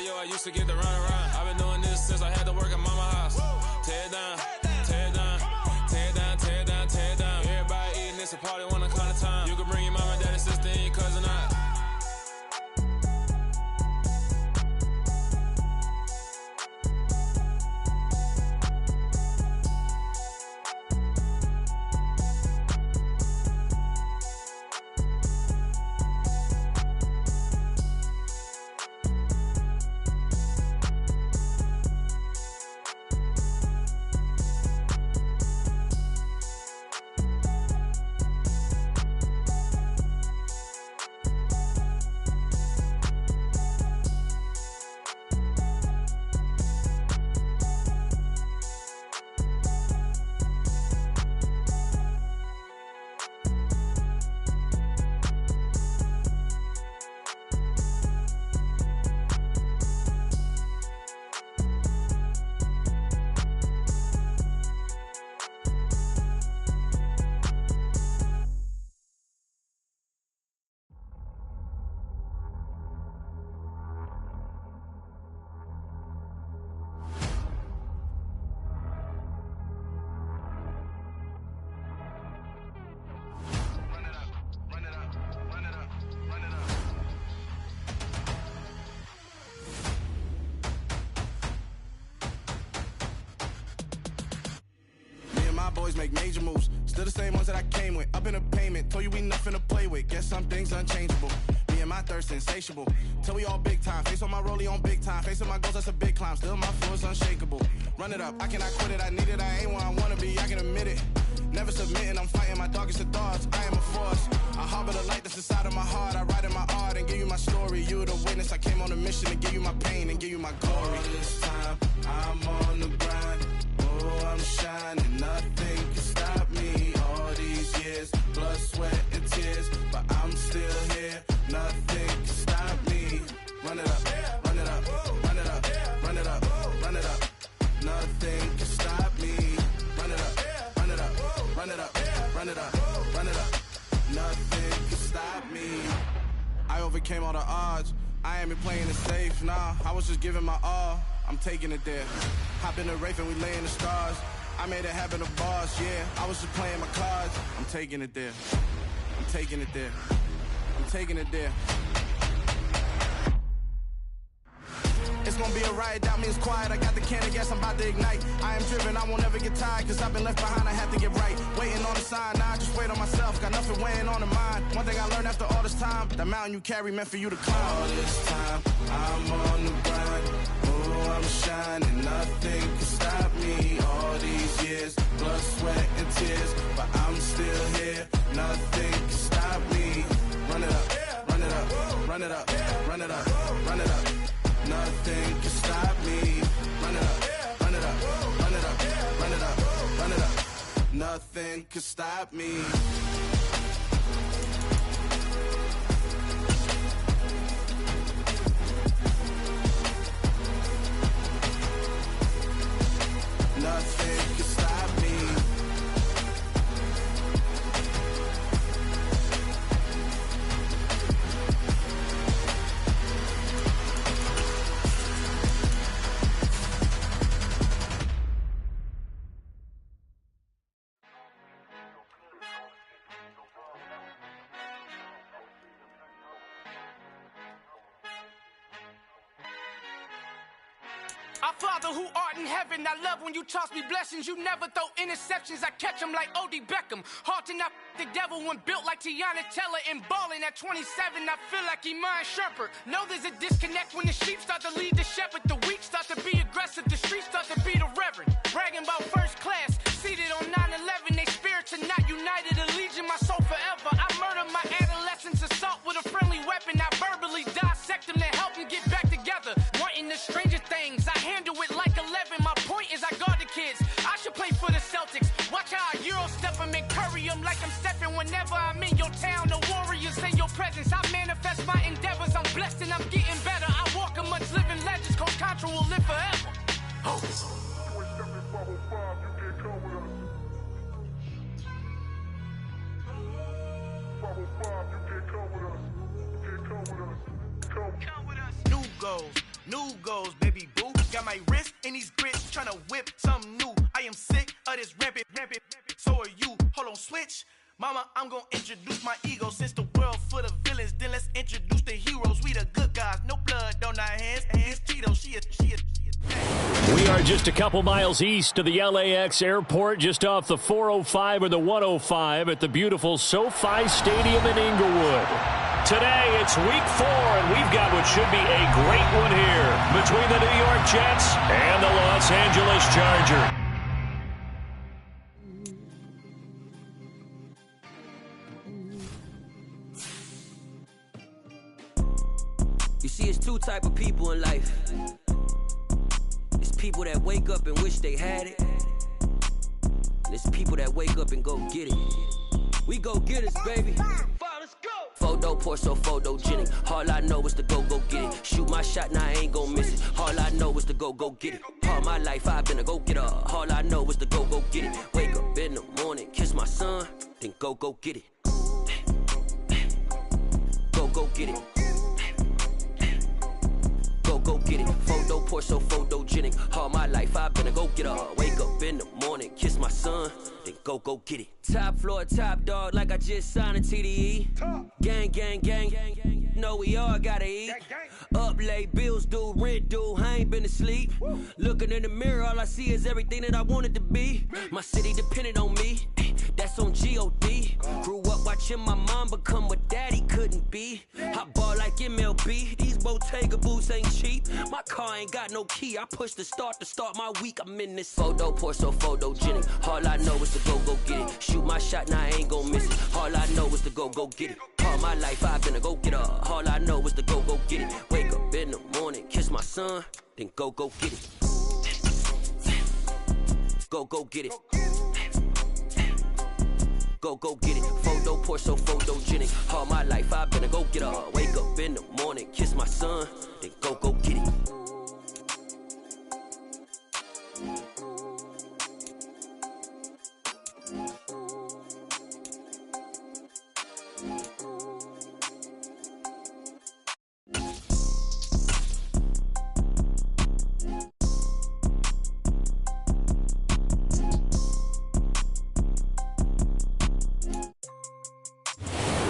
yo, I used to get the run around. I've been doing this since I had to work at mama house. Tear it down, tear it down, tear it down, tear it down, tear it down. Everybody eating, it's a party one kind of time. You can bring your mama, daddy, sister, and your cousin out. Boys make major moves, still the same ones that I came with. Up in a payment, told you we nothing to play with. Guess some things unchangeable. Me and my thirst insatiable. Till we all big time. Face on my rollie on big time. Facing my goals, that's a big climb. Still my flow is unshakable. Run it up, I cannot quit it. I need it, I ain't where I wanna be. I can admit it. Never submitting, I'm fighting my darkest of thoughts. I am a force. I harbor the light that's inside of my heart. I write in my art and give you my story. You the witness. I came on a mission to give you my pain and give you my glory. All this time, I'm on the grind. Oh, I'm shining. Nothing can stop me. All these years, blood, sweat, and tears, but I'm still here. Nothing can stop me. Run it up, run it up, run it up, run it up, run it up. Nothing can stop me. Run it up, run it up, run it up, run it up, run it up. Nothing can stop me. I overcame all the odds. I ain't been playing it safe, nah. I was just giving my all. I'm taking it there. Hop in the Wraith and we lay in the stars. I made it happen to boss, yeah. I was just playing my cards. I'm taking it there. I'm taking it there. I'm taking it there. It's gonna be a riot, doubt me it's quiet. I got the can of gas, I'm about to ignite. I am driven, I won't ever get tired, cause I've been left behind, I have to get right. Waiting on the sign, now I just wait on myself. Got nothing weighing on the mind. One thing I learned after all this time, the mountain you carry meant for you to climb. All this time, I'm on the grind. Oh, I'm shining, nothing can stop me. All these years, blood, sweat, and tears, but I'm still here. Nothing can stop me. Run it up, run it up, run it up, run it up, run it up. Nothing can stop me. Run it up, run it up, run it up, run it up, run it up. Nothing can stop me. Nothing can stop me. Our Father who art in heaven, I love when you toss me blessings. You never throw interceptions, I catch them like O.D. Beckham. Hard to not the devil when built like Tiana Teller and balling at 27. I feel like Iman Shumpert. Know there's a disconnect when the sheep start to lead the shepherd. The weak start to be aggressive, the streets start to be the reverend. Bragging about first class, seated on 9/11. They spirits are not united, a legion, my soul forever. I murdered my adolescence, assault with a friendly weapon. I verbally dissect them to help them get back together. Wanting the stranger things, I handle it like 11. My point is I guard the kids. I should play for the Celtics. Watch how I Euro step them and curry them like I'm stepping. Whenever I'm in your town, the Warriors in your presence. I manifest my endeavors. I'm blessed and I'm getting better. I walk a much living letter. New goals, baby boo. Got my wrist in these grits, tryna whip something new. I am sick of this rampant. So are you. Hold on, switch. Mama, I'm gonna introduce my ego. Since the world full of villains, then let's introduce the heroes. We the good guys, no blood on our hands. Hands Tito, she is. We are just a couple miles east of the LAX airport, just off the 405 or the 105 at the beautiful SoFi Stadium in Inglewood. Today, it's week 4, and we've got what should be a great one here between the New York Jets and the Los Angeles Chargers. You see, it's two type of people in life. It's people that wake up and wish they had it. And it's people that wake up and go get it. We go get it, baby. Let's go. Photo pour so photogenic. All I know is to go get it. Shoot my shot, now I ain't gon' miss it. All I know is to go get it. All my life I've been a go-getter. All I know is to go get it. Wake up in the morning, kiss my son, then go get it. Go get it. Go get it. Photo pour so photogenic. All my life I've been a go-getter. Wake up in the morning, kiss my son, then go get it. Top floor, top dog, like I just signed a TDE. Gang. Know we all gotta eat. Up late, bills due, rent due, I ain't been asleep. Looking in the mirror, all I see is everything that I wanted to be. My city depended on me, that's on G.O.D. Grew up watching my mom become what daddy couldn't be. I ball like MLB, these Bottega boots ain't cheap. My car ain't got no key, I push the start to start my week. I'm in this photo pour so photogenic. All I know is to go get it. Shoot my shot, now I ain't gon' miss it. All I know is to go get it. All my life I've been a go-getter. All I know is to go get it. Wake up in the morning, kiss my son, then go get it. Go get it. Go get it. Photo pour so photogenic. All my life I've been a go-getter. Wake up in the morning, kiss my son, then go get it.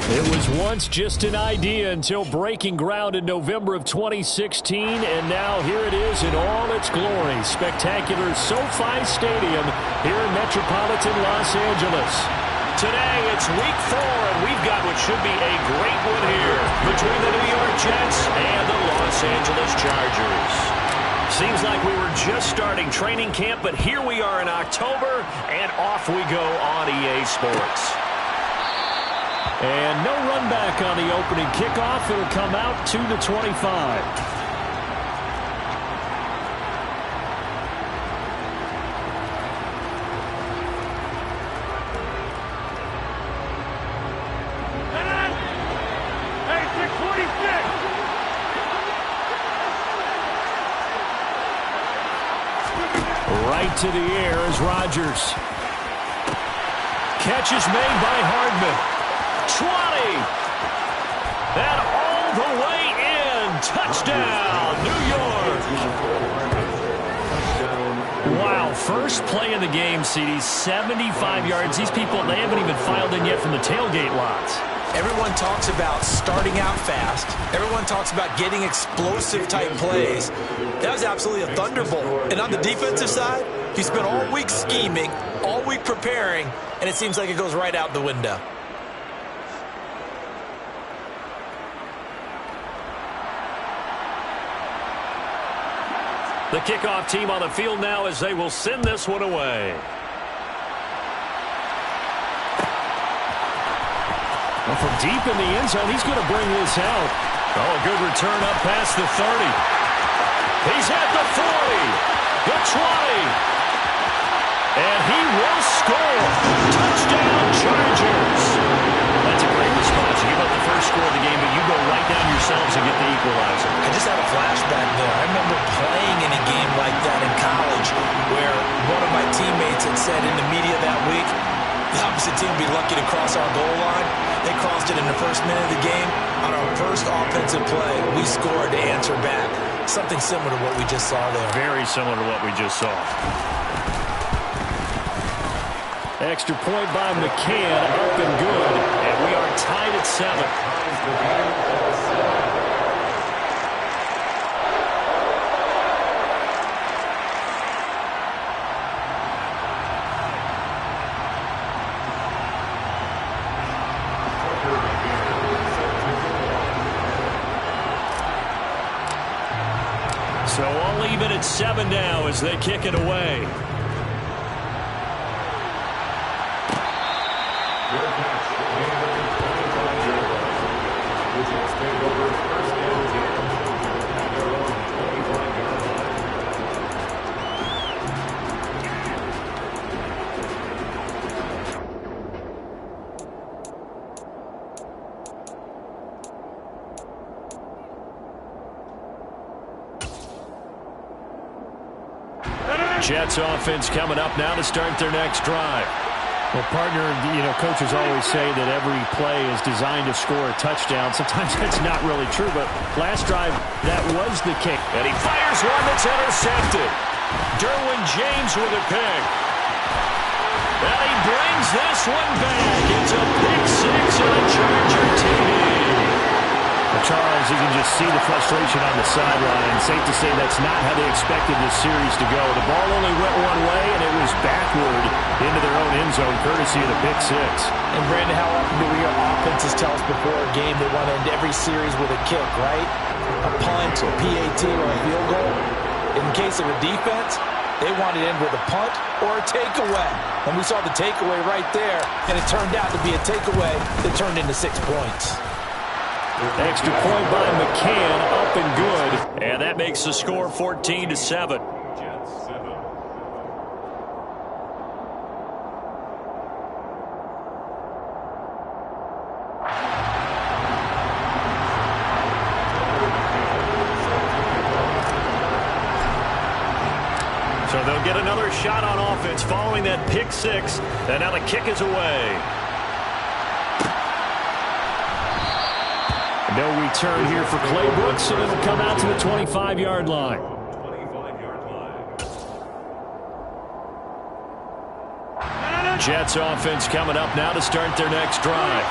It was once just an idea until breaking ground in November of 2016, and now here it is in all its glory. Spectacular SoFi Stadium here in metropolitan Los Angeles. Today, it's week 4, and we've got what should be a great one here between the New York Jets and the Los Angeles Chargers. Seems like we were just starting training camp, but here we are in October, and off we go on EA Sports. And no run back on the opening kickoff. It'll come out to the 25. Right to the air is Rodgers. Catch is made by Hardman. 20. And all the way in. Touchdown, New York. Wow, first play of the game, CD, 75 yards. These people, they haven't even filed in yet from the tailgate lots. Everyone talks about starting out fast. Everyone talks about getting explosive-type plays. That was absolutely a thunderbolt. And on the defensive side, he spent all week scheming, all week preparing, and it seems like it goes right out the window. The kickoff team on the field now as they will send this one away. Well, from deep in the end zone, he's going to bring this out. Oh, a good return up past the 30. He's at the 40, the 20. And he will score. Touchdown, Chargers. That's a great response. You give up the first score of the game, but you go right down yourselves and get the equalizer. I just had a flashback there. I remember playing in a game like that in college where one of my teammates had said in the media that week, the opposite team would be lucky to cross our goal line. They crossed it in the first minute of the game. On our first offensive play, we scored to answer back. Something similar to what we just saw there. Very similar to what we just saw. Extra point by McCann, up and good. And we are tied at 7. So all even at 7 now as they kick it away. Jets offense coming up now to start their next drive. Well, partner, coaches always say that every play is designed to score a touchdown. Sometimes that's not really true, but last drive, that was the case. And he fires one that's intercepted. Derwin James with a pick. And he brings this one back. It's a pick 6 on a Charger TD. Charles, you can just see the frustration on the sideline. Safe to say that's not how they expected this series to go. The ball only went one way, and it was backward into their own end zone, courtesy of the pick 6. And, Brandon, how often do we hear offenses tell us before a game they want to end every series with a kick, right? A punt, a PAT, or a field goal. In case of a defense, they want to end with a punt or a takeaway. And we saw the takeaway right there, and it turned out to be a takeaway that turned into 6 points. Extra point by McCann, up and good. And that makes the score 14-7. So they'll get another shot on offense following that pick 6. And now the kick is away. No return here for Clay Brooks, and it'll come out to the 25-yard line. Jets offense coming up now to start their next drive.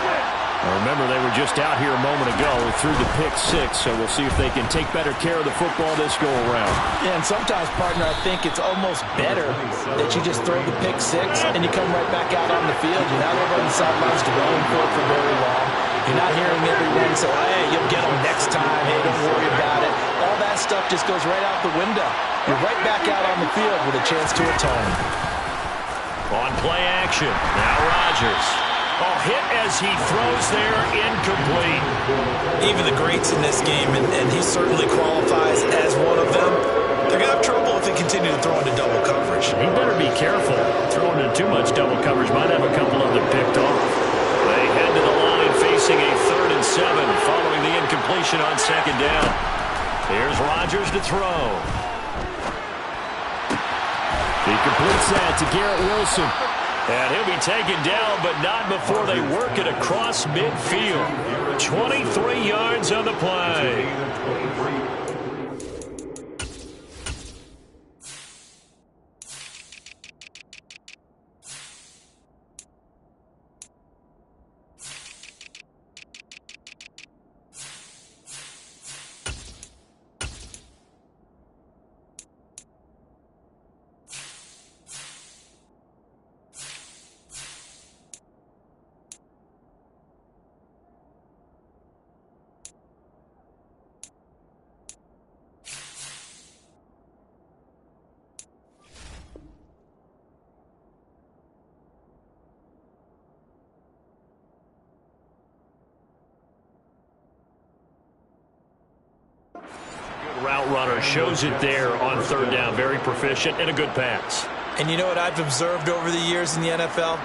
Now remember, they were just out here a moment ago through the pick 6, so we'll see if they can take better care of the football this go-around. Yeah, and sometimes, partner, I think it's almost better that you just throw the pick 6 and you come right back out on the field. You're not over on the sidelines dwelling for it for very long. You're not hearing everyone say, hey, you'll get them next time. Hey, don't worry about it. All that stuff just goes right out the window. You're right back out on the field with a chance to atone. On play action, now Rodgers. Oh, hit as he throws there, incomplete. Even the greats in this game, and he certainly qualifies as one of them, they're going to have trouble if they continue to throw into double coverage. He better be careful. Throwing into too much double coverage might have a couple of them picked off. They head to the line facing a 3rd and 7 following the incompletion on 2nd down. Here's Rodgers to throw. He completes that to Garrett Wilson. And he'll be taken down, but not before they work it across midfield. 23 yards on the play. Route runner shows it there on 3rd down. Very proficient and a good pass. And you know what I've observed over the years in the NFL?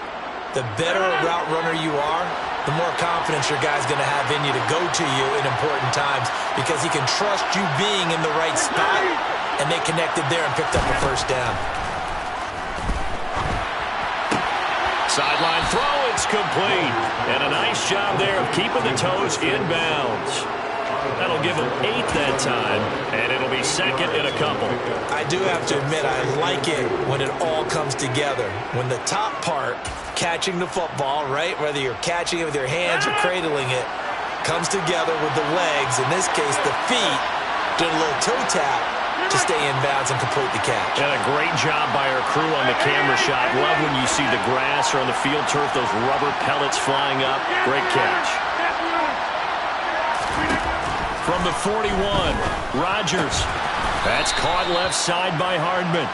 The better a route runner you are, the more confidence your guy's going to have in you to go to you in important times because he can trust you being in the right spot, and they connected there and picked up a 1st down. Sideline throw, it's complete. And a nice job there of keeping the toes in bounds. That'll give them 8 that time, and it'll be second and a couple. I do have to admit, I like it when it all comes together. When the top part, catching the football, right, whether you're catching it with your hands or cradling it, comes together with the legs, in this case the feet, doing a little toe tap to stay in bounds and complete the catch. And a great job by our crew on the camera shot. Love when you see the grass or on the field turf, those rubber pellets flying up. Great catch. From the 41, Rodgers. That's caught left side by Hardman.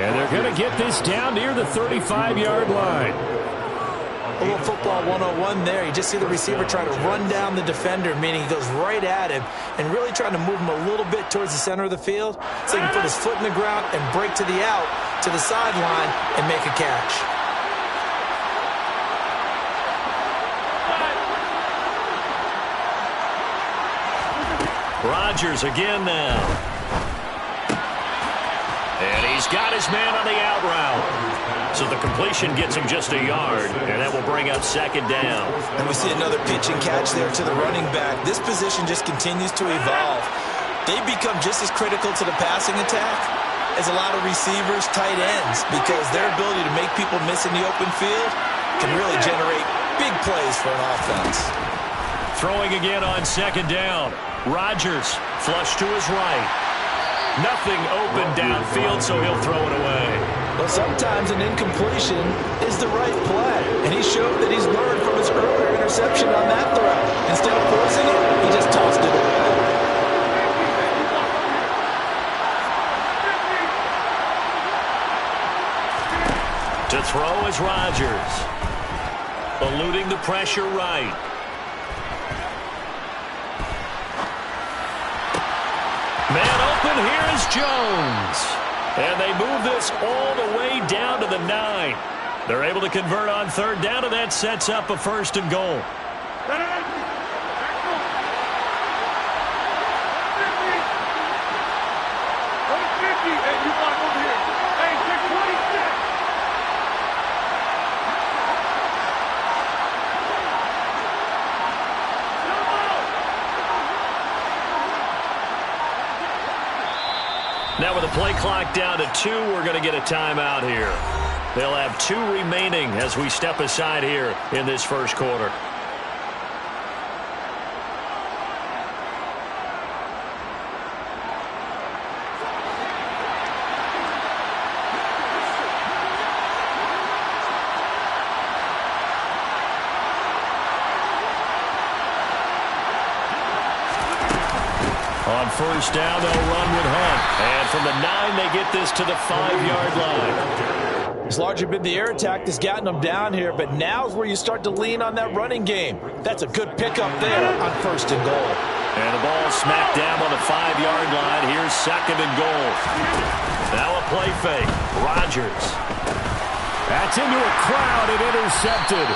And they're going to get this down near the 35-yard line. A little football 101 there. You just see the receiver try to run down the defender, meaning he goes right at him and really trying to move him a little bit towards the center of the field so he can put his foot in the ground and break to the out, to the sideline, and make a catch. Rodgers again now. And he's got his man on the out route. So the completion gets him just a yard, and that will bring up second down. And we see another pitch and catch there to the running back. This position just continues to evolve. They become just as critical to the passing attack as a lot of receivers, tight ends, because their ability to make people miss in the open field can really generate big plays for an offense. Throwing again on second down. Rodgers flush to his right. Nothing open downfield, so he'll throw it away. Well, sometimes an incompletion is the right play, and he showed that he's learned from his earlier interception on that throw. Instead of forcing it, he just tossed it away. To throw is Rodgers. Eluding the pressure right. Man open, here is Jones. And they move this all the way down to the 9. They're able to convert on third down, and that sets up a first and goal. Now with the play clock down to 2, we're going to get a timeout here. They'll have 2 remaining as we step aside here in this first quarter. On first down, they'll run with Hunt. And from the 9, they get this to the 5-yard line. It's largely been the air attack that's gotten them down here, but now's where you start to lean on that running game. That's a good pickup there on first and goal. And the ball smacked down on the 5-yard line. Here's second and goal. Now a play fake. Rodgers. That's into a crowd and intercepted.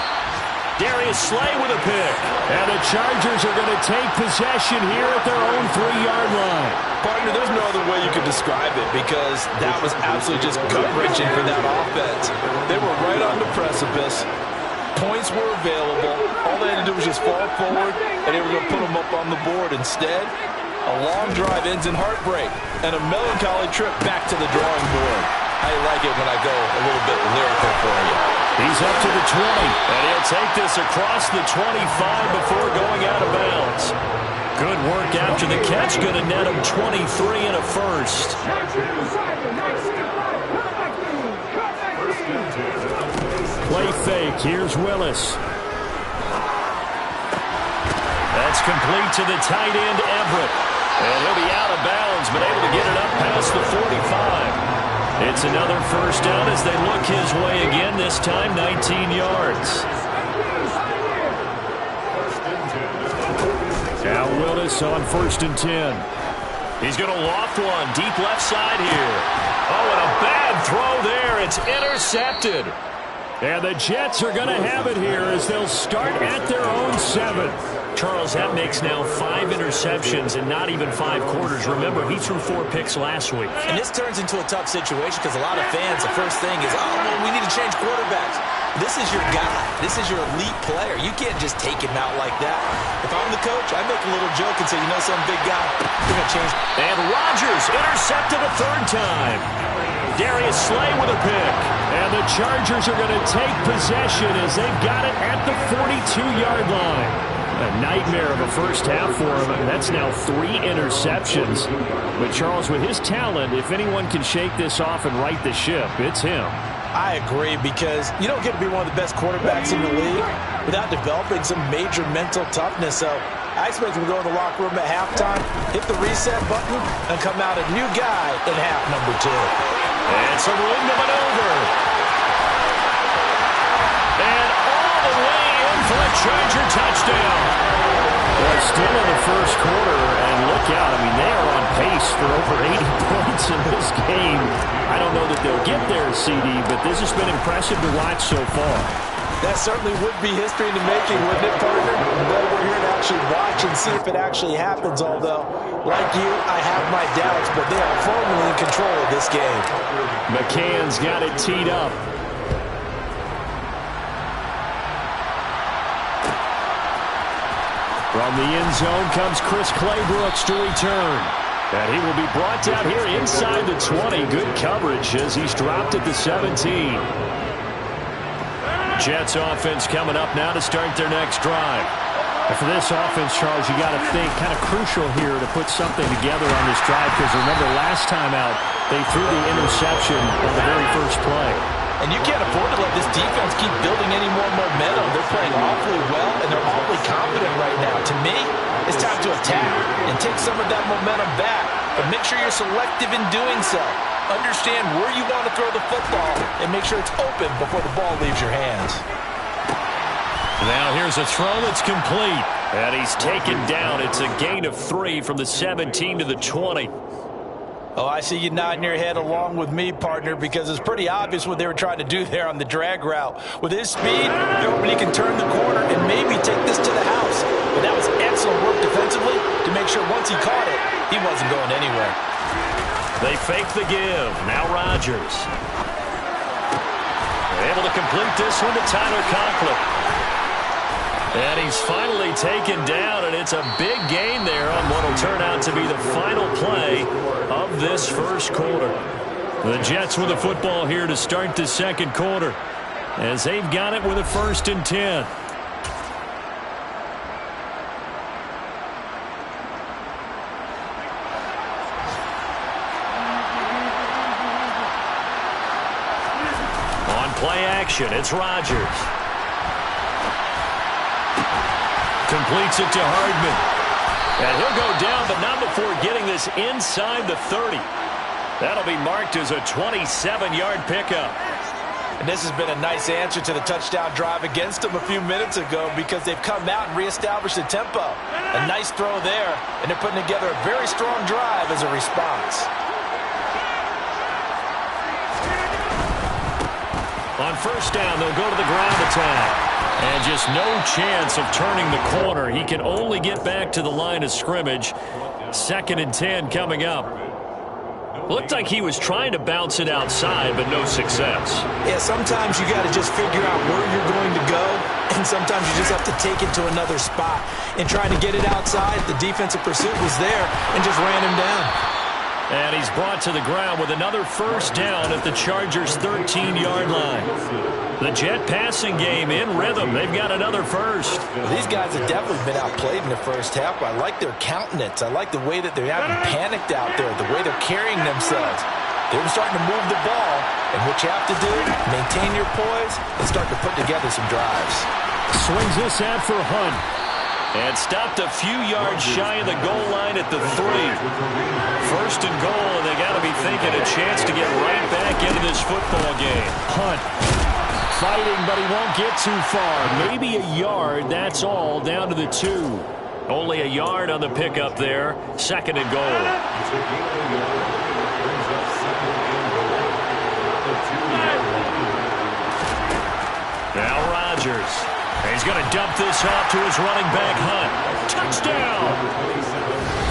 Darius Slay with a pick. And the Chargers are going to take possession here at their own 3-yard line. Partner, there's no other way you could describe it because that was absolutely just gut-wrenching for that offense. They were right on the precipice. Points were available. All they had to do was just fall forward, and they were going to put them up on the board. Instead, a long drive ends in heartbreak and a melancholy trip back to the drawing board. I like it when I go a little bit lyrical for you. He's up to the 20, and he'll take this across the 25 before going out of bounds. Good work after the catch, going to net him 23 and a first. Play fake, here's Willis. That's complete to the tight end, Everett. And he'll be out of bounds, but able to get it up past the 45. It's another first down as they look his way again, this time 19 yards. Now Willis on first and 10. He's going to loft one deep left side here. Oh, and a bad throw there. It's intercepted. And the Jets are going to have it here as they'll start at their own 7. Charles, that makes now 5 interceptions in not even 5 quarters. Remember, he threw 4 picks last week. And this turns into a tough situation because a lot of fans, the first thing is, oh, well, we need to change quarterbacks. This is your guy. This is your elite player. You can't just take him out like that. If I'm the coach, I make a little joke and say, you know, some big guy, we're going to change. And Rodgers intercepted a 3rd time. Darius Slay with a pick. And the Chargers are going to take possession as they've got it at the 42-yard line. A nightmare of a first half for him. I mean, that's now 3 interceptions. But Charles, with his talent, if anyone can shake this off and right the ship, it's him. I agree, because you don't get to be one of the best quarterbacks in the league without developing some major mental toughness. So I expect him to go in the locker room at halftime, hit the reset button, and come out a new guy in half number 2. And some room to maneuver. And all the way in for a Charger touchdown. Well, still in the first quarter, and look out. I mean, they are on pace for over 80 points in this game. I don't know that they'll get there, CD, but this has been impressive to watch so far. That certainly would be history in the making, wouldn't it, partner? But we're here to actually watch and see if it actually happens, although, like you, I have my doubts, but they are firmly in control of this game. McCann's got it teed up. From the end zone comes Chris Claybrooks to return. And he will be brought down here inside the 20. Good coverage as he's dropped at the 17. Jets offense coming up now to start their next drive. And for this offense, Charles, you got to think kind of crucial here to put something together on this drive, because remember last time out they threw the interception on the very first play. And you can't afford to let this defense keep building any more momentum. They're playing awfully well, and they're awfully confident right now. To me, it's time to attack and take some of that momentum back. But make sure you're selective in doing so. Understand where you want to throw the football and make sure it's open before the ball leaves your hands. Now here's a throw that's complete. And he's taken down. It's a gain of 3 from the 17 to the 20. Oh, I see you nodding your head along with me, partner, because it's pretty obvious what they were trying to do there on the drag route. With his speed, they're hoping he can turn the corner and maybe take this to the house. But that was excellent work defensively to make sure once he caught it, he wasn't going anywhere. They fake the give. Now Rodgers. Able to complete this one to Tyler Conklin. And he's finally taken down, and it's a big gain there on what will turn out to be the final play of this first quarter. The Jets with the football here to start the second quarter, as they've got it with a 1st and 10. On play action, it's Rodgers. Completes it to Hardman. And he'll go down, but not before getting this inside the 30. That'll be marked as a 27-yard pickup. And this has been a nice answer to the touchdown drive against them a few minutes ago, because they've come out and reestablished the tempo. A nice throw there, and they're putting together a very strong drive as a response. On first down, they'll go to the ground attack. And just no chance of turning the corner. He can only get back to the line of scrimmage. 2nd and 10 coming up. Looked like he was trying to bounce it outside, but no success. Yeah, sometimes you got to just figure out where you're going to go, and sometimes you just have to take it to another spot. And trying to get it outside, the defensive pursuit was there and just ran him down. And he's brought to the ground with another first down at the Chargers' 13-yard line. The Jet passing game in rhythm. They've got another first. Well, these guys have definitely been outplayed in the first half. I like their countenance. I like the way that they haven't panicked out there, the way they're carrying themselves. They're starting to move the ball, and what you have to do, maintain your poise and start to put together some drives. Swings this out for Hunt. And stopped a few yards shy of the goal line at the 3. 1st and goal, and they got to be thinking a chance to get right back into this football game. Hunt fighting, but he won't get too far. Maybe a yard, that's all, down to the 2. Only a yard on the pickup there. 2nd and goal. Now Rodgers. He's He's going to dump this off to his running back, Hunt. Touchdown!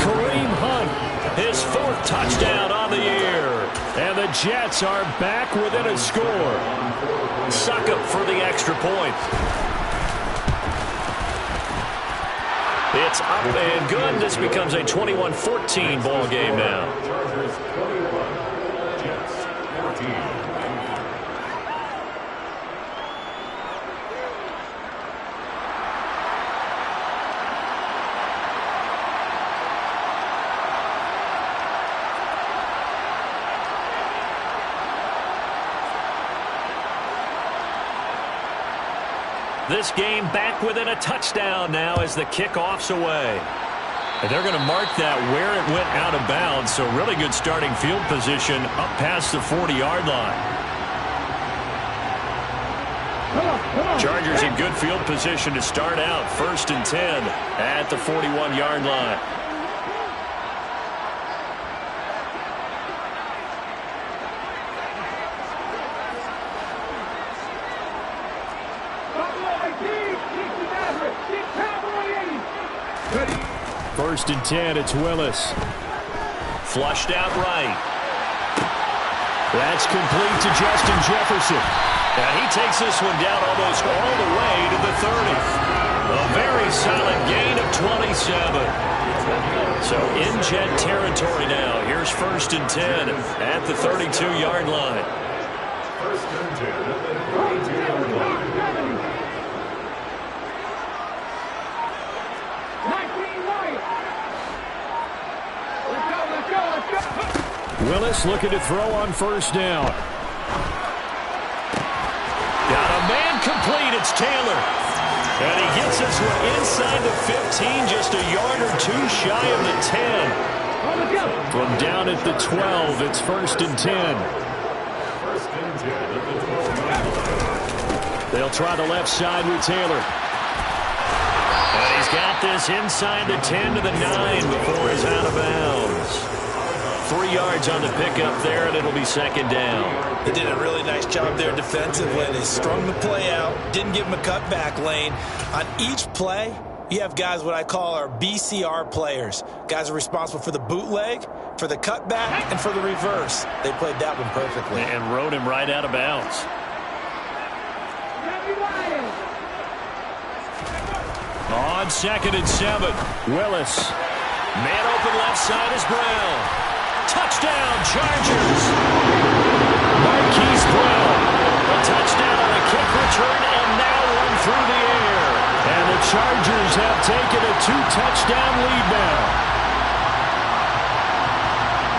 Kareem Hunt, his 4th touchdown on the year. And the Jets are back within a score. Succop for the extra point. It's up and good. This becomes a 21-14 ball game now. This game back within a touchdown now as the kickoff's away. And they're going to mark that where it went out of bounds, so really good starting field position up past the 40-yard line. Chargers in good field position to start out. 1st and 10 at the 41-yard line. First and 10, it's Willis. Flushed out right. That's complete to Justin Jefferson. And he takes this one down almost all the way to the 30. A very solid gain of 27. So in Jet territory now. Here's 1st and 10 at the 32-yard line. 1st and 10 at the 32-yard line. Willis looking to throw on 1st down. Got a man complete. It's Taylor. And he gets this one inside the 15, just a yard or 2 shy of the 10. From down at the 12, it's 1st and 10. 1st and 10 at the 12. They'll try the left side with Taylor. And he's got this inside the 10 to the 9 before he's out of bounds. 3 yards on the pickup there, and it'll be 2nd down. They did a really nice job there defensively. They strung the play out, didn't give him a cutback lane. On each play, you have guys what I call our BCR players. Guys are responsible for the bootleg, for the cutback, and for the reverse. They played that one perfectly. And rode him right out of bounds. On 2nd and 7, Willis. Man open left side is Brown. Touchdown, Chargers. Marquise Brown. A touchdown on a kick return, and now one through the air. And the Chargers have taken a 2-touchdown lead now.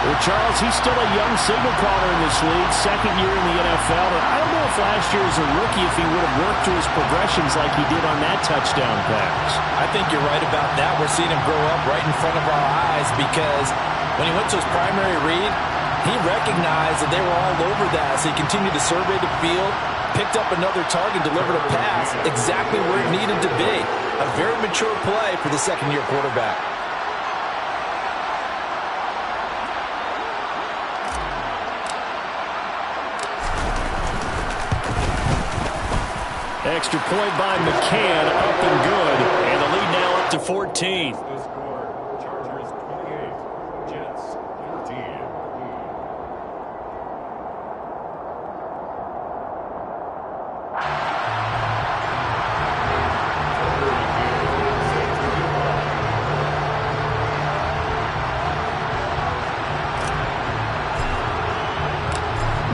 Well, Charles, he's still a young signal caller in this league, 2nd year in the NFL. But I don't know if last year as a rookie, if he would have worked through his progressions like he did on that touchdown pass. I think you're right about that. We're seeing him grow up right in front of our eyes because when he went to his primary read, he recognized that they were all over that. So he continued to survey the field, picked up another target, delivered a pass exactly where it needed to be. A very mature play for the 2nd-year quarterback. Extra point by McCann, up and good. And the lead now up to 14. The score, Chargers 28, Jets 14.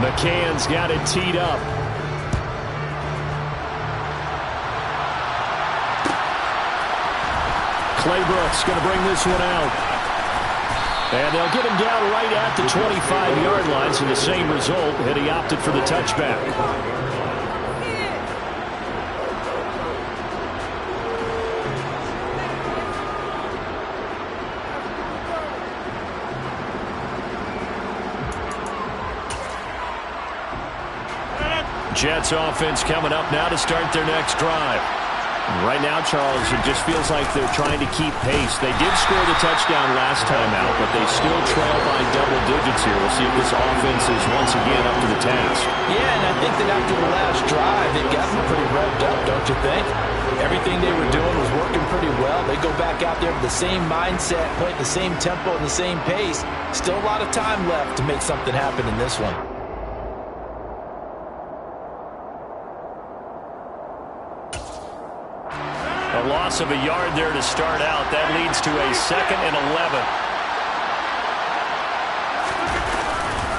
McCann's got it teed up. Claybrooks going to bring this one out. And they'll get him down right at the 25-yard line, so the same result, and he opted for the touchback. Jets offense coming up now to start their next drive. Right now, Charles, it just feels like they're trying to keep pace. They did score the touchdown last time out, but they still trail by double digits here. We'll see if this offense is once again up to the task. Yeah, and I think that after the last drive, they've gotten pretty revved up, don't you think? Everything they were doing was working pretty well. They go back out there with the same mindset, playing the same tempo and the same pace. Still a lot of time left to make something happen in this one. A loss of a yard there to start out. That leads to a 2nd and 11.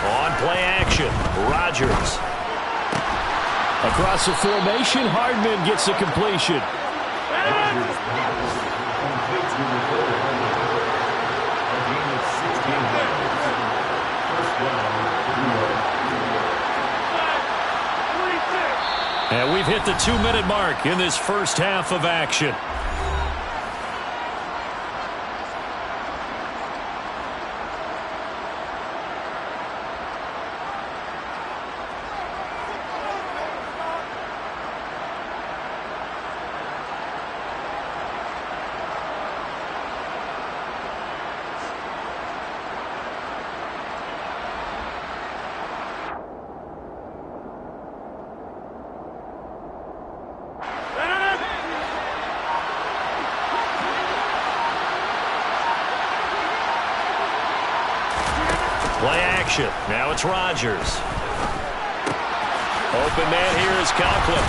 On play action, Rodgers. Across the formation, Hardman gets the completion. And we've hit the 2-minute mark in this first half of action. Play action. Now it's Rodgers. Open man here is Conklin.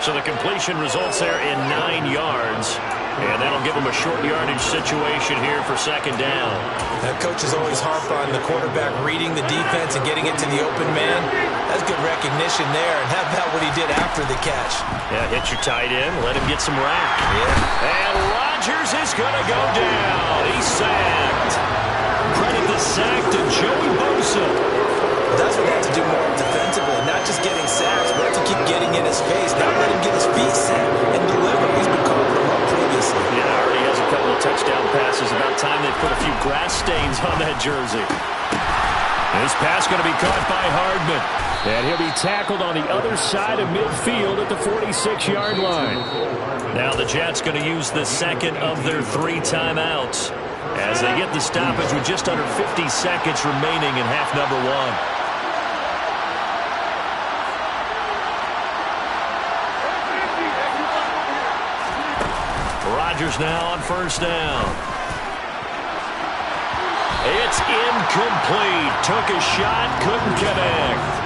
So the completion results there in 9 yards. And that'll give him a short yardage situation here for 2nd down. That coach is always harp on the quarterback reading the defense and getting it to the open man. That's good recognition there. And how about what he did after the catch? Yeah, hit your tight end. Let him get some rack. Yeah. And Rodgers is going to go down. He's sacked. Credit the sack to Joey Bosa. That's what they have to do more defensively. Not just getting sacks, but have to keep getting in his face. Not let him get his feet set and deliver. He's been carving him up previously. Yeah, already has a couple of touchdown passes. About time they put a few grass stains on that jersey. This pass going to be caught by Hardman. And he'll be tackled on the other side of midfield at the 46-yard line. Now the Jets going to use the 2nd of their 3 timeouts as they get the stoppage with just under 50 seconds remaining in half number 1. Rodgers now on 1st down. It's incomplete. Took a shot, couldn't connect.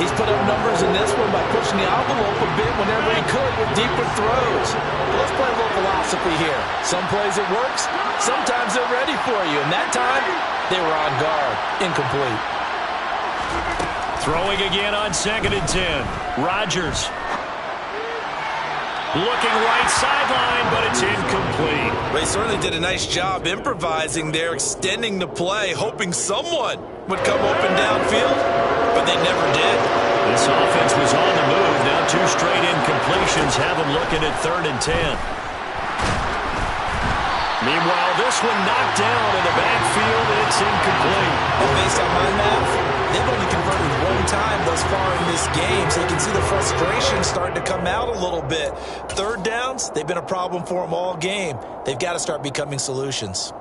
He's put up numbers in this one by pushing the envelope a bit whenever he could with deeper throws. Let's play a little philosophy here. Some plays it works, sometimes they're ready for you. And that time, they were on guard. Incomplete. Throwing again on 2nd and 10. Rodgers. Looking right sideline, but it's incomplete. They certainly did a nice job improvising there, extending the play, hoping someone would come open downfield, but they never did. This offense was on the move. Now 2 straight incompletions have them looking at 3rd and 10. Meanwhile, this one knocked down in the backfield. It's incomplete. And based on my math, they've only converted 1 time thus far in this game, so you can see the frustration starting to come out a little bit. 3rd downs, they've been a problem for them all game. They've got to start becoming solutions.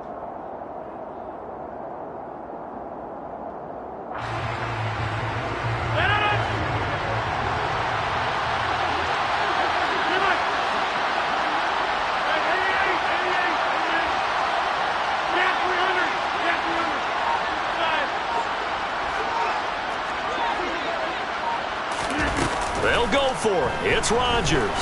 They'll go for it. It's Rodgers.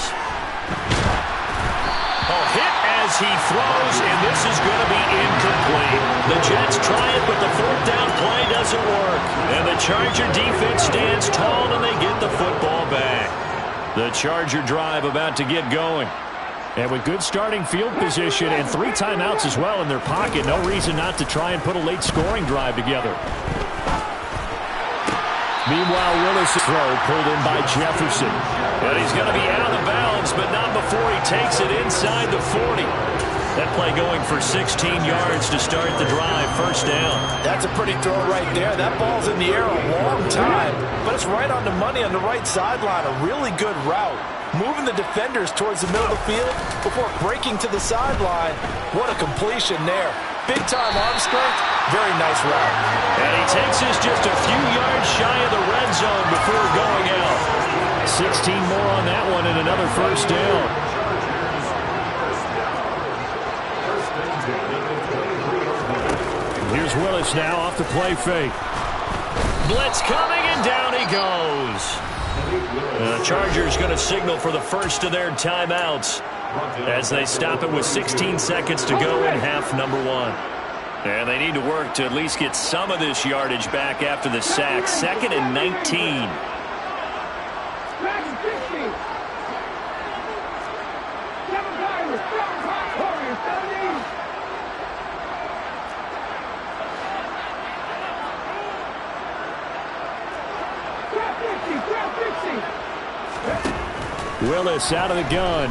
A hit as he throws, and this is going to be incomplete. The Jets try it, but the 4th down play doesn't work. And the Charger defense stands tall, and they get the football back. The Charger drive about to get going. And with good starting field position and 3 timeouts as well in their pocket, no reason not to try and put a late scoring drive together. Meanwhile, Willis' throw pulled in by Jefferson. And he's going to be out of bounds, but not before he takes it inside the 40. That play going for 16 yards to start the drive. 1st down. That's a pretty throw right there. That ball's in the air a long time, but it's right on the money on the right sideline. A really good route. Moving the defenders towards the middle of the field before breaking to the sideline. What a completion there. big-time arm strength. Very nice route. And he takes us just a few yards shy of the red zone before going out. 16 more on that one and another first down. Here's Willis now off the play fake. Blitz coming, and down he goes. The Chargers going to signal for the first of their timeouts as they stop it with 16 seconds to go in half number one. And they need to work to at least get some of this yardage back after the sack. 2nd and 19. Willis out of the gun.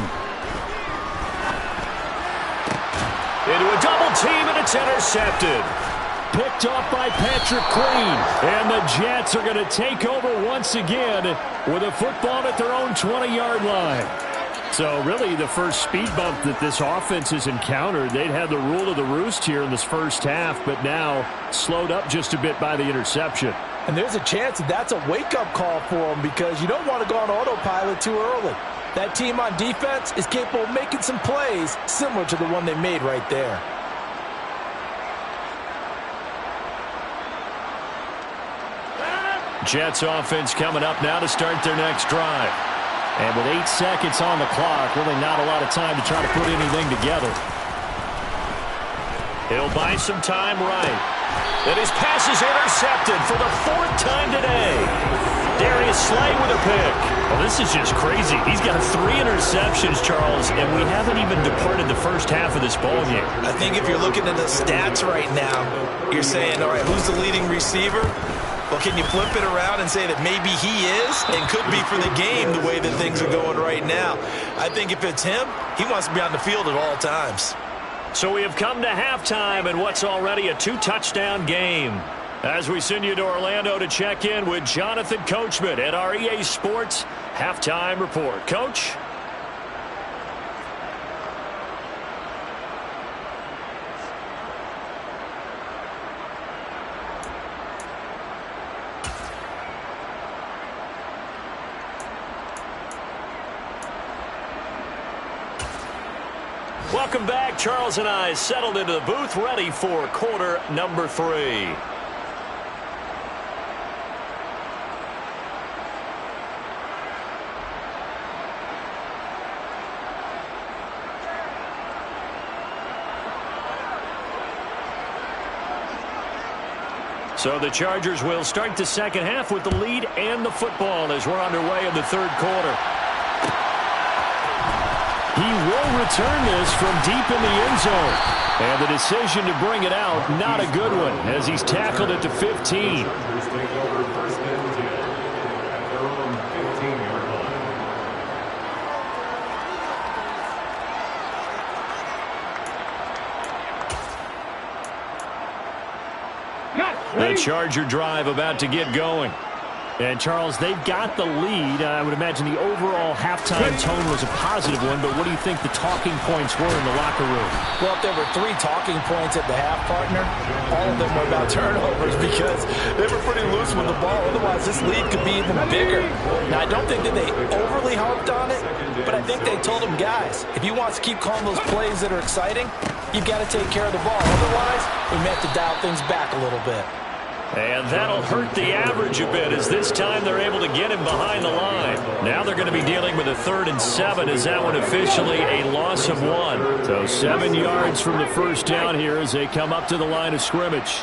Into a double team, and it's intercepted. Picked off by Patrick Queen. And the Jets are going to take over once again with a football at their own 20-yard line. So really the first speed bump that this offense has encountered. They'd had the rule of the roost here in this first half, but now slowed up just a bit by the interception. And there's a chance that that's a wake-up call for them because you don't want to go on autopilot too early. That team on defense is capable of making some plays similar to the one they made right there. Jets offense coming up now to start their next drive. And with 8 seconds on the clock, really not a lot of time to try to put anything together. He'll buy some time right. And his pass is intercepted for the 4th time today. Darius Slay with a pick. Well, this is just crazy. He's got 3 interceptions, Charles, and we haven't even departed the first half of this ball game. I think if you're looking at the stats right now, you're saying, all right, who's the leading receiver? Well, can you flip it around and say that maybe he is and could be for the game the way that things are going right now? I think if it's him, he wants to be on the field at all times. So we have come to halftime in what's already a 2-touchdown game. As we send you to Orlando to check in with Jonathan Coachman at our EA Sports Halftime Report. Coach? Welcome back. Charles and I settled into the booth, ready for quarter number 3. So the Chargers will start the second half with the lead and the football as we're underway in the third quarter. He will return this from deep in the end zone. And the decision to bring it out, not a good one, as he's tackled at the 15. The Charger drive about to get going. And, Charles, they've got the lead. I would imagine the overall halftime tone was a positive one, but what do you think the talking points were in the locker room? Well, if there were 3 talking points at the half, partner, all of them were about turnovers because they were pretty loose with the ball. Otherwise, this lead could be even bigger. Now, I don't think that they overly harped on it, but I think they told them, guys, if you want to keep calling those plays that are exciting, you've got to take care of the ball. Otherwise, we may have to dial things back a little bit. And that'll hurt the average a bit as this time they're able to get him behind the line. Now they're going to be dealing with a 3rd and 7 as that one officially a loss of 1. So 7 yards from the first down here as they come up to the line of scrimmage.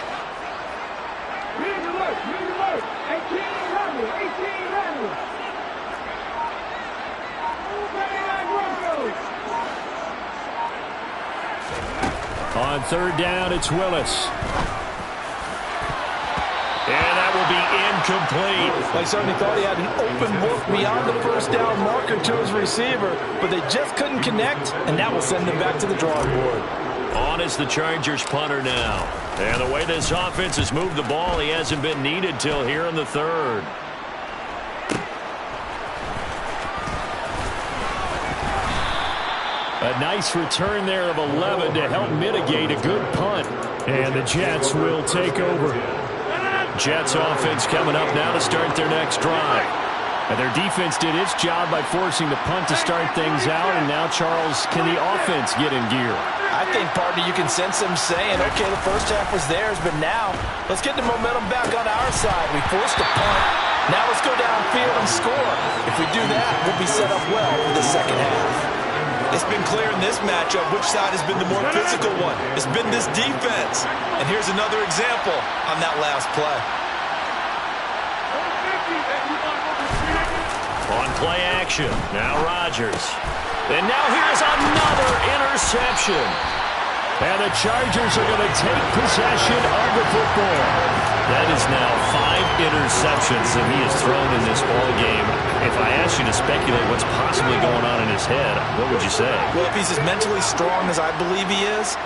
On 3rd down, it's Willis. And that will be incomplete. I certainly thought he had an open look beyond the first down marker to his receiver, but they just couldn't connect, and that will send them back to the drawing board. On is the Chargers punter now. And the way this offense has moved the ball, he hasn't been needed till here in the 3rd. A nice return there of 11 to help mitigate a good punt. And the Jets will take over. Jets offense coming up now to start their next drive. And their defense did its job by forcing the punt to start things out. And now, Charles, can the offense get in gear? I think, partner, you can sense them saying, okay, the first half was theirs, but now let's get the momentum back on our side. We forced a punt. Now let's go downfield and score. If we do that, we'll be set up well for the second half. It's been clear in this matchup which side has been the more physical one. It's been this defense. And here's another example on that last play. On play action, now Rodgers. And now here's another interception. And the Chargers are going to take possession of the football. That is now 5 interceptions that he has thrown in this ball game. If I asked you to speculate what's possibly going on in his head, what would you say? Well, if he's as mentally strong as I believe he is,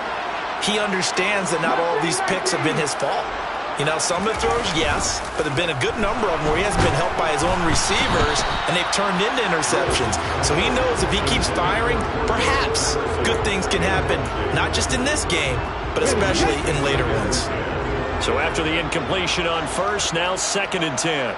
he understands that not all of these picks have been his fault. You know, some of the throws, yes, but there have been a good number of them where he hasn't been helped by his own receivers, and they've turned into interceptions. So he knows if he keeps firing, perhaps good things can happen, not just in this game, but especially in later ones. So after the incompletion on first, now 2nd and 10.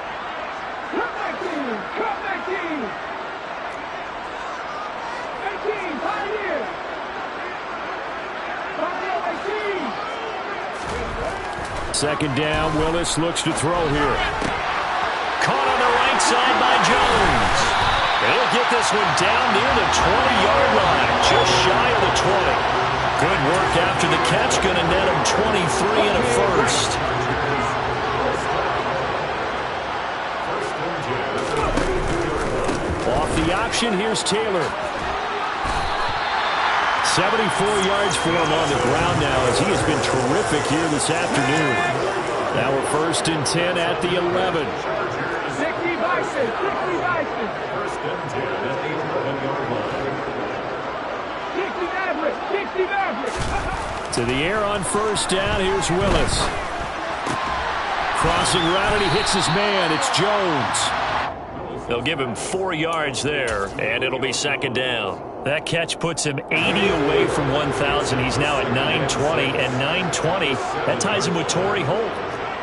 Second down, Willis looks to throw here. Caught on the right side by Jones. He'll get this one down near the 20-yard line, just shy of the 20. Good work after the catch, going to net him 23 and a first. Off the option, here's Taylor. 74 yards for him on the ground now as he has been terrific here this afternoon. Now we're 1st and 10 at the 11. To the air on first down, here's Willis. Crossing route and he hits his man, it's Jones. They'll give him 4 yards there, and it'll be 2nd down. That catch puts him 80 away from 1,000. He's now at 920, and 920, that ties him with Torrey Holt.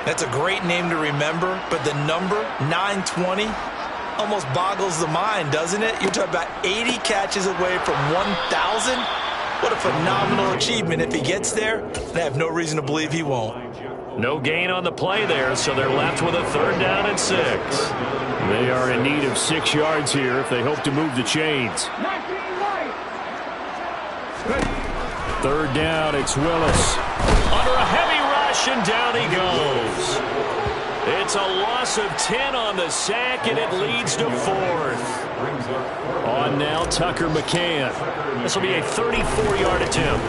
That's a great name to remember, but the number, 920, almost boggles the mind, doesn't it? You're talking about 80 catches away from 1,000? What a phenomenal achievement. If he gets there, I have no reason to believe he won't. No gain on the play there, so they're left with a 3rd down and 6. They are in need of 6 yards here if they hope to move the chains. 3rd down, it's Willis. Under a heavy rush, and down he goes. It's a loss of 10 on the sack, and it leads to 4th. On now, Tucker McCann. This will be a 34-yard attempt.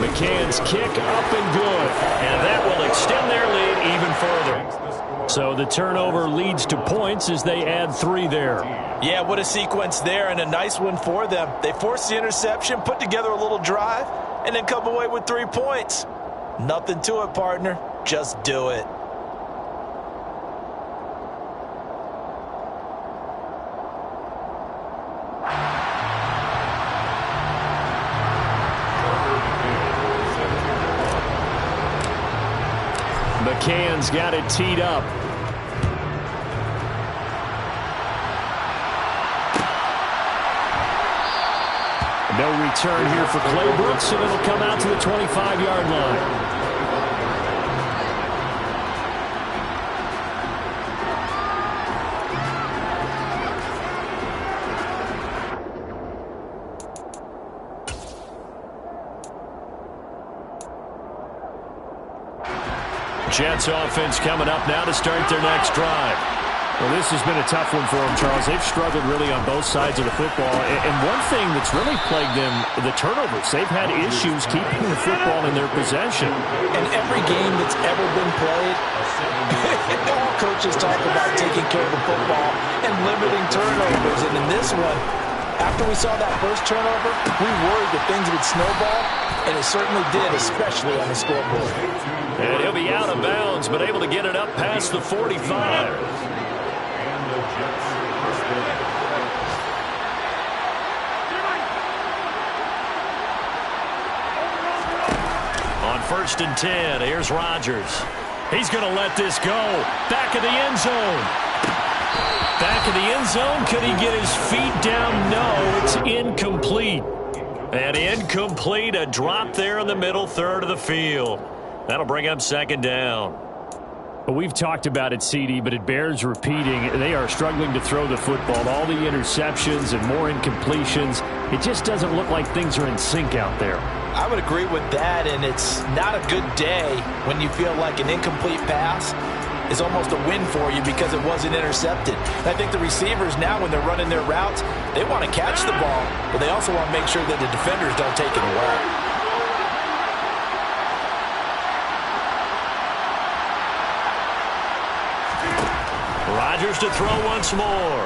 McCann's kick up and good, and that will extend their lead even further. So the turnover leads to points as they add 3 there. Yeah, what a sequence there, and a nice one for them. They forced the interception, put together a little drive, and then come away with 3 points. Nothing to it, partner. Just do it. McCann's got it teed up. No return here for Clay Brooks, and it'll come out to the 25-yard line. Jets offense coming up now to start their next drive. Well, this has been a tough one for them, Charles. They've struggled really on both sides of the football. And one thing that's really plagued them, the turnovers. They've had issues keeping the football in their possession. And every game that's ever been played, all coaches talk about taking care of the football and limiting turnovers. And in this one, after we saw that first turnover, we worried that things would snowball, and it certainly did, especially on the scoreboard. And he'll be out of bounds, but able to get it up past the 45. 1st and 10. Here's Rodgers. He's going to let this go. Back of the end zone. Back of the end zone. Could he get his feet down? No, it's incomplete. And incomplete, a drop there in the middle third of the field. That'll bring up 2nd down. Well, we've talked about it, CD, but it bears repeating. They are struggling to throw the football. All the interceptions and more incompletions. It just doesn't look like things are in sync out there. I would agree with that, and it's not a good day when you feel like an incomplete pass is almost a win for you because it wasn't intercepted. And I think the receivers now, when they're running their routes, they want to catch the ball, but they also want to make sure that the defenders don't take it away. Rodgers to throw once more.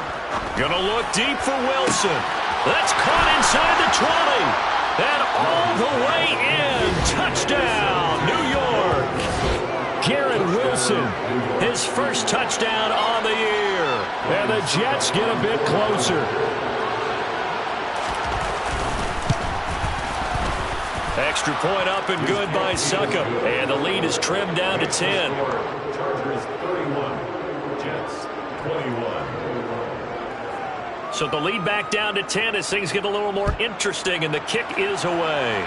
Gonna look deep for Wilson. That's caught inside the 20. And all the way in. Touchdown, New York. Garrett Wilson, his first touchdown on the year. And the Jets get a bit closer. Extra point up and good by Succop. And the lead is trimmed down to 10. Chargers 31, Jets 21. So the lead back down to 10 as things get a little more interesting, and the kick is away.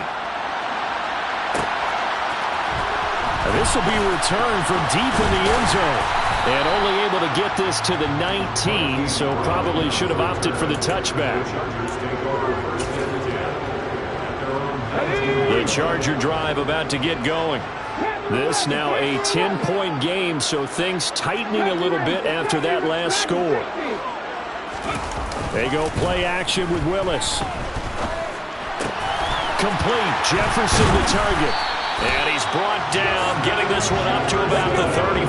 And this will be returned from deep in the end zone. And only able to get this to the 19, so probably should have opted for the touchback. The Charger drive about to get going. This now a 10-point game, so things tightening a little bit after that last score. They go play action with Willis. Complete. Jefferson the target. And he's brought down, getting this one up to about the 35.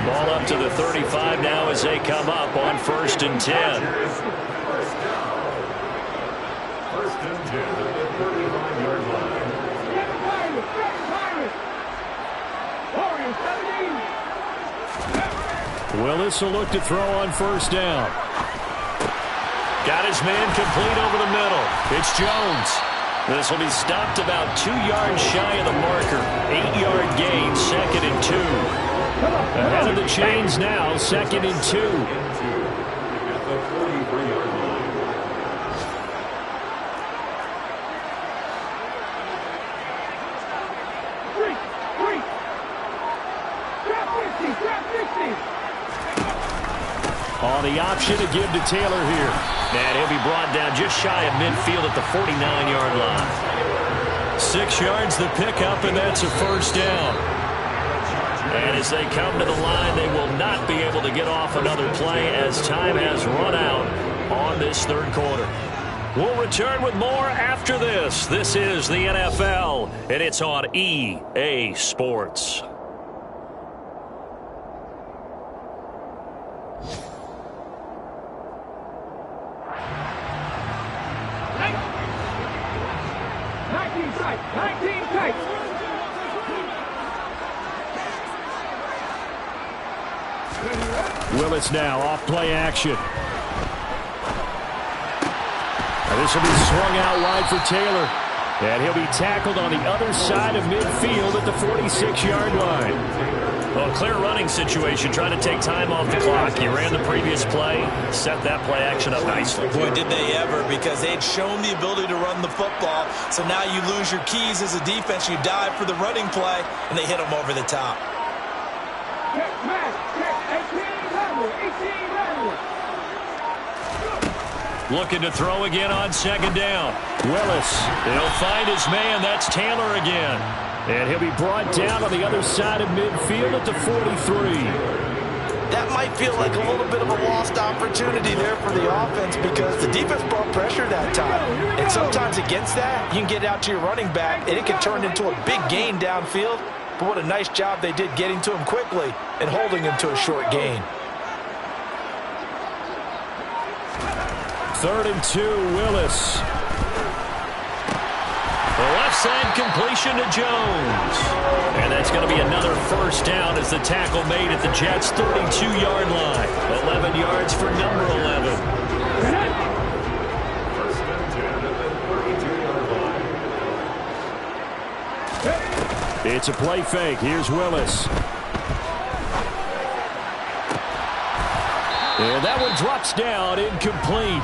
Ball up to the 35 now as they come up on 1st and 10. First and 10 at the 35-yard line. Willis will look to throw on 1st down. Got his man complete over the middle. It's Jones. This will be stopped about 2 yards shy of the marker. 8-yard gain, 2nd and 2. Ahead of the chains now, 2nd and 2. At the 43-yard line. On the option to give to Taylor here. And he'll be brought down just shy of midfield at the 49-yard line. 6 yards the pickup, and that's a 1st down. And as they come to the line, they will not be able to get off another play as time has run out on this 3rd quarter. We'll return with more after this. This is the NFL, and it's on EA Sports. Willis now off play action. And this will be swung out wide for Taylor. And he'll be tackled on the other side of midfield at the 46-yard line. Well, clear running situation, trying to take time off the clock. You ran the previous play, set that play action up nicely. Boy, did they ever, because they'd shown the ability to run the football. So now you lose your keys as a defense. You dive for the running play, and they hit them over the top. Looking to throw again on 2nd down. Willis. He'll find his man. That's Taylor again. And he'll be brought down on the other side of midfield at the 43. That might feel like a little bit of a lost opportunity there for the offense because the defense brought pressure that time. And sometimes against that, you can get out to your running back, and it can turn into a big gain downfield. But what a nice job they did getting to him quickly and holding him to a short gain. 3rd and 2, Willis. The left side completion to Jones. And that's going to be another 1st down as the tackle made at the Jets' 32-yard line. 11 yards for number 11. First and 10 at the 32-yard line. It's a play fake. Here's Willis. And that one drops down, incomplete.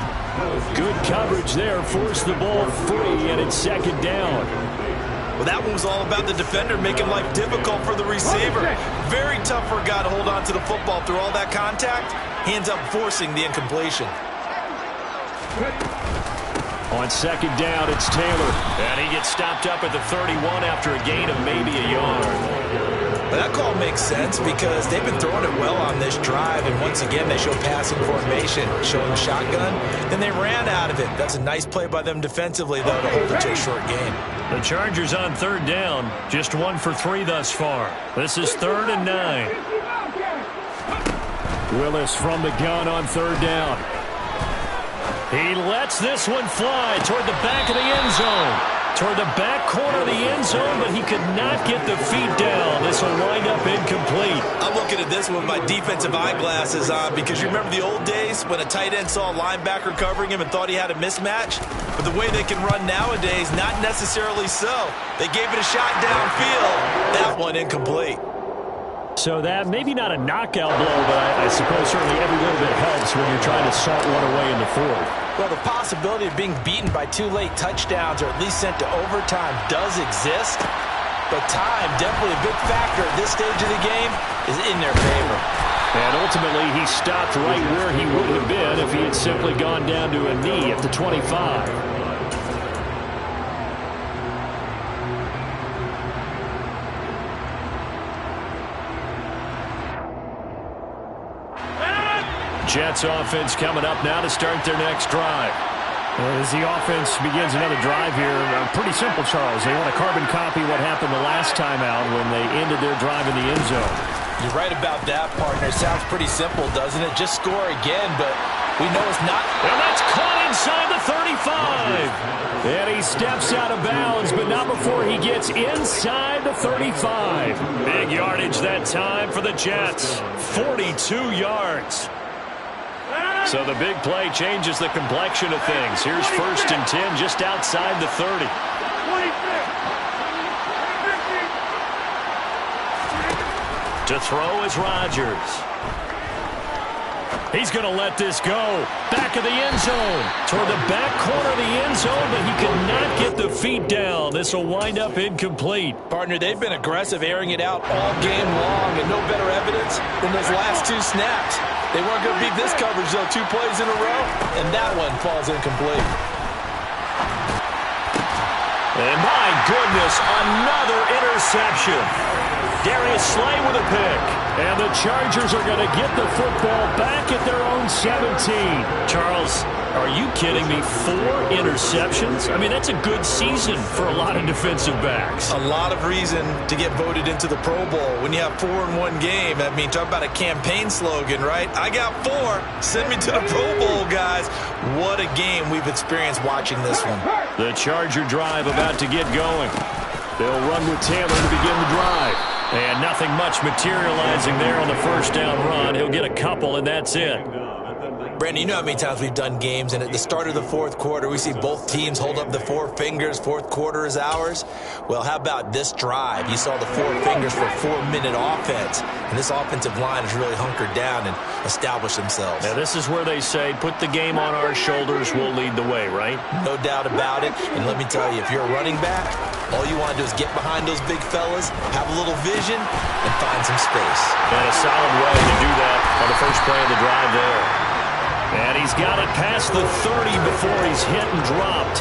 Good coverage there, forced the ball free, and it's second down. Well, that one was all about the defender making life difficult for the receiver. Very tough for a guy to hold on to the football through all that contact. He ends up forcing the incompletion. On second down, it's Taylor. And he gets stopped up at the 31 after a gain of maybe a yard. But that call makes sense because they've been throwing it well on this drive, and once again they show passing formation, showing shotgun, then they ran out of it. That's a nice play by them defensively, though, to hold it to a short game. The Chargers on third down, just 1 for 3 thus far. This is 3rd and 9. Willis from the gun on third down. He lets this one fly toward the back of the end zone. Toward the back corner of the end zone, but he could not get the feet down. This will wind up incomplete. I'm looking at this with my defensive eyeglasses on because you remember the old days when a tight end saw a linebacker covering him and thought he had a mismatch? But the way they can run nowadays, not necessarily so. They gave it a shot downfield. That one incomplete. So that, maybe not a knockout blow, but I suppose certainly every little bit helps when you're trying to salt one away in the fourth. Well, the possibility of being beaten by 2 late touchdowns or at least sent to overtime does exist. But time, definitely a big factor at this stage of the game, is in their favor. And ultimately, he stopped right where he would have been if he had simply gone down to a knee at the 25. Jets offense coming up now to start their next drive. As the offense begins another drive here, pretty simple, Charles. They want to carbon copy what happened the last time out when they ended their drive in the end zone. You're right about that, partner. Sounds pretty simple, doesn't it? Just score again, but we know it's not. And that's caught inside the 35. And he steps out of bounds, but not before he gets inside the 35. Big yardage that time for the Jets. 42 yards. So the big play changes the complexion of things. Here's 1st and 10 just outside the 30. To throw is Rodgers. He's going to let this go. Back of the end zone. Toward the back corner of the end zone, but he could not get the feet down. This will wind up incomplete. Partner, they've been aggressive, airing it out all game long, and no better evidence than those last 2 snaps. They weren't going to beat this coverage, though, 2 plays in a row, and that one falls incomplete. And my goodness, another interception. Darius Slay with a pick. And the Chargers are going to get the football back at their own 17. Charles, are you kidding me? 4 interceptions? I mean, that's a good season for a lot of defensive backs. A lot of reason to get voted into the Pro Bowl when you have 4 in one game. I mean, talk about a campaign slogan, right? I got 4. Send me to the Pro Bowl, guys. What a game we've experienced watching this one. The Charger drive about to get going. They'll run with Taylor to begin the drive. And nothing much materializing there on the first down run. He'll get a couple, and that's it. Brandon, you know how many times we've done games, and at the start of the fourth quarter, we see both teams hold up the 4 fingers. Fourth quarter is ours. Well, how about this drive? You saw the 4 fingers for 4-minute offense, and this offensive line has really hunkered down and established themselves. Now, this is where they say, put the game on our shoulders, we'll lead the way, right? No doubt about it. And let me tell you, if you're a running back, all you want to do is get behind those big fellas, have a little vision, and find some space. And a solid way to do that on the first play of the drive there. And he's got it past the 30 before he's hit and dropped.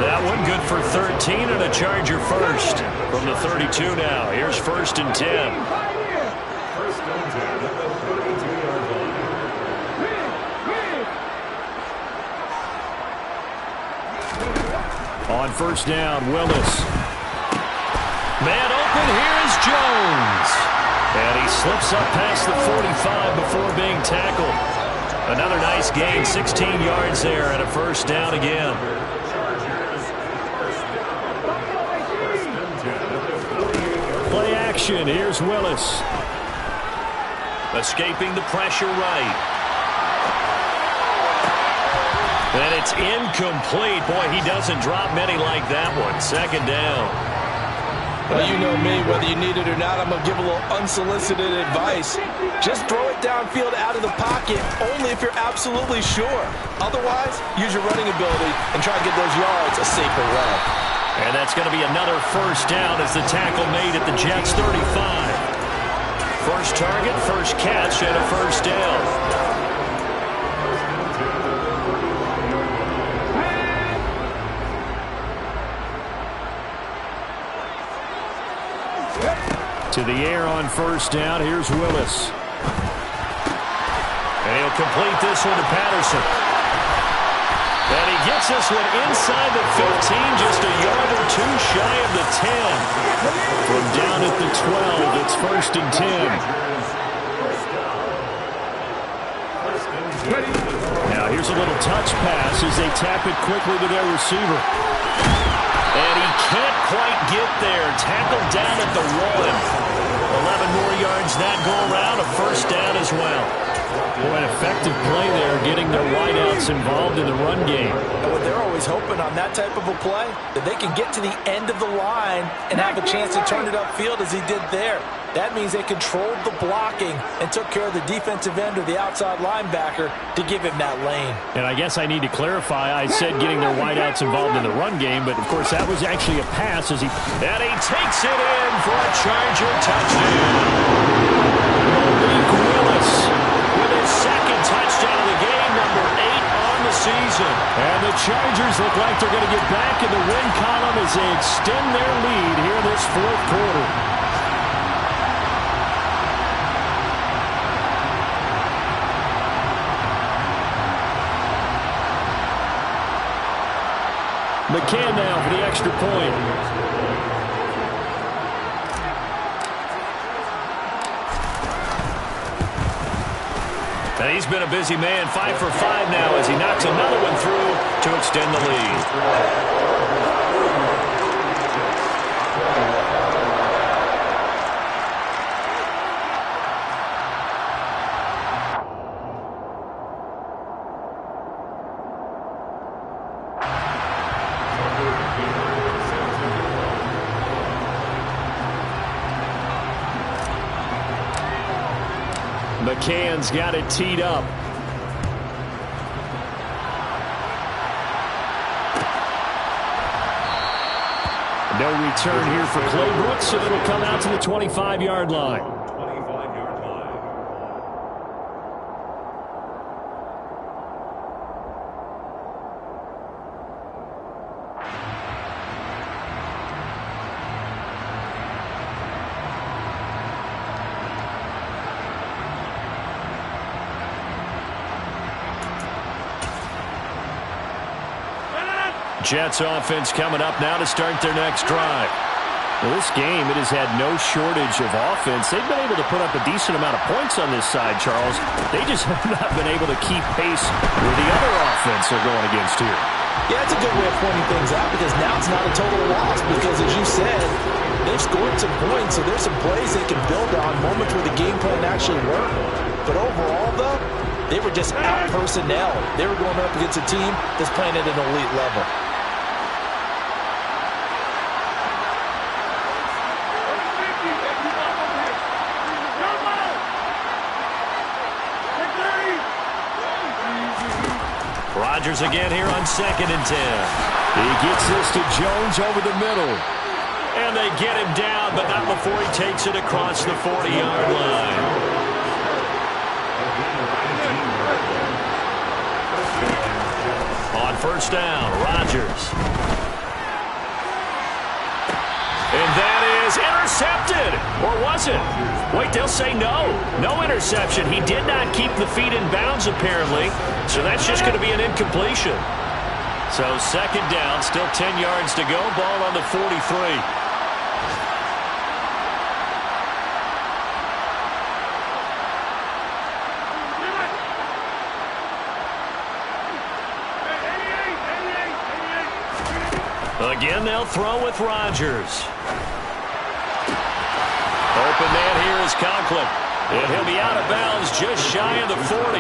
That one good for 13 and a Charger first. From the 32 now, here's 1st and 10. 1st and 10 at the 32-yard line. On 1st down, Willis. Man open, here is Jones. And he slips up past the 45 before being tackled. Another nice gain, 16 yards there, and a 1st down again. Play action, here's Willis. Escaping the pressure right. And it's incomplete. Boy, he doesn't drop many like that one. 2nd down. Well, you know me, whether you need it or not, I'm going to give a little unsolicited advice. Just throw it downfield out of the pocket, only if you're absolutely sure. Otherwise, use your running ability and try to get those yards a safer way. And that's going to be another first down as the tackle made at the Jets' 35. First target, first catch, and a first down. To the air on first down. Here's Willis. And he'll complete this one to Patterson. And he gets this one inside the 15, just a yard or two shy of the 10. From down at the 12, it's first and 10. Now here's a little touch pass as they tap it quickly to their receiver. And he can't quite get there. Tackled down at the 1. 11 more yards that go around. A first down as well. Boy, an effective play there, getting their wideouts involved in the run game. And what they're always hoping on that type of a play, that they can get to the end of the line and have a chance to turn it upfield as he did there. That means they controlled the blocking and took care of the defensive end or the outside linebacker to give him that lane. And I guess I need to clarify, I said getting their wideouts involved in the run game, but of course that was actually a pass as he takes it in for a Charger touchdown. Malik Willis with his second touchdown of the game, number 8 on the season. And the Chargers look like they're going to get back in the win column as they extend their lead here in this fourth quarter. McCann now for the extra point. And he's been a busy man, 5 for 5 now as he knocks another one through to extend the lead. McCann's got it teed up. No return here for Clay Brooks, so it'll come out to the 25-yard line. Jets offense coming up now to start their next drive. Well, this game, it has had no shortage of offense. They've been able to put up a decent amount of points on this side, Charles. They just have not been able to keep pace with the other offense they're going against here. Yeah, it's a good way of pointing things out because now it's not a total loss because, as you said, they've scored some points, so there's some plays they can build on, moments where the game plan actually worked. But overall, though, they were just out-personnel. They were going up against a team that's playing at an elite level. Rodgers again here on 2nd and 10. He gets this to Jones over the middle. And they get him down, but not before he takes it across the 40-yard line. On first down, Rodgers. And that is intercepted. Or was it? Wait, they'll say no. No interception. He did not keep the feet in bounds, apparently. So that's just going to be an incompletion. So 2nd down, still 10 yards to go. Ball on the 43. Again, they'll throw with Rodgers. Open man here is Conklin. And he'll be out of bounds just shy of the 40.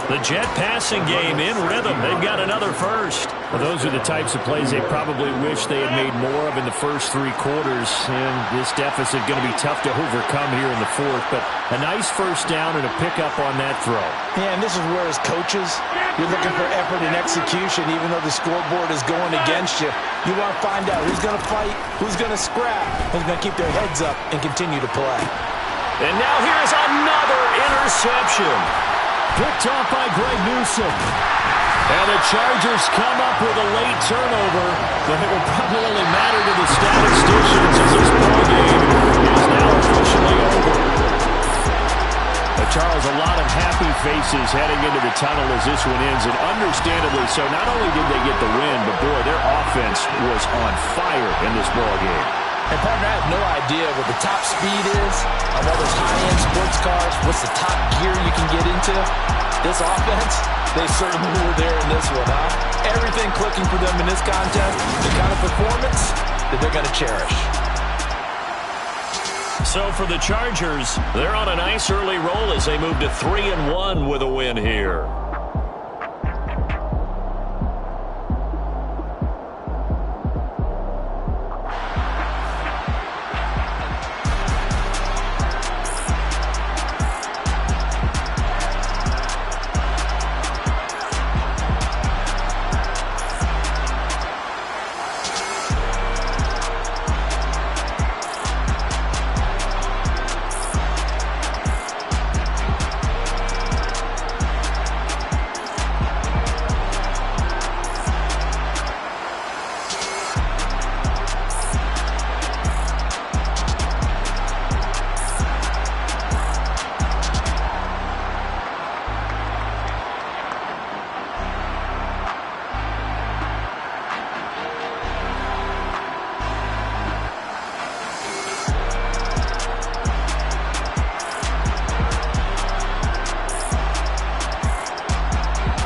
The Jet passing game in rhythm. They've got another first. Well, those are the types of plays they probably wish they had made more of in the first 3 quarters. And this deficit going to be tough to overcome here in the fourth. But a nice first down and a pickup on that throw. Yeah, and this is where as coaches, you're looking for effort and execution. Even though the scoreboard is going against you, you want to find out who's going to fight, who's going to scrap, who's going to keep their heads up and continue to play. And now here's another interception. Picked off by Greg Newsome. And the Chargers come up with a late turnover, but it will probably only matter to the statisticians as this ballgame is now officially over. But Charles, a lot of happy faces heading into the tunnel as this one ends, and understandably so. Not only did they get the win, but boy, their offense was on fire in this ballgame. And partner, I have no idea what the top speed is on all those high-end sports cars. What's the top gear you can get into? This offense, they certainly were there in this one, huh? Everything clicking for them in this contest, the kind of performance that they're going to cherish. So for the Chargers, they're on a nice early roll as they move to 3-1 with a win here.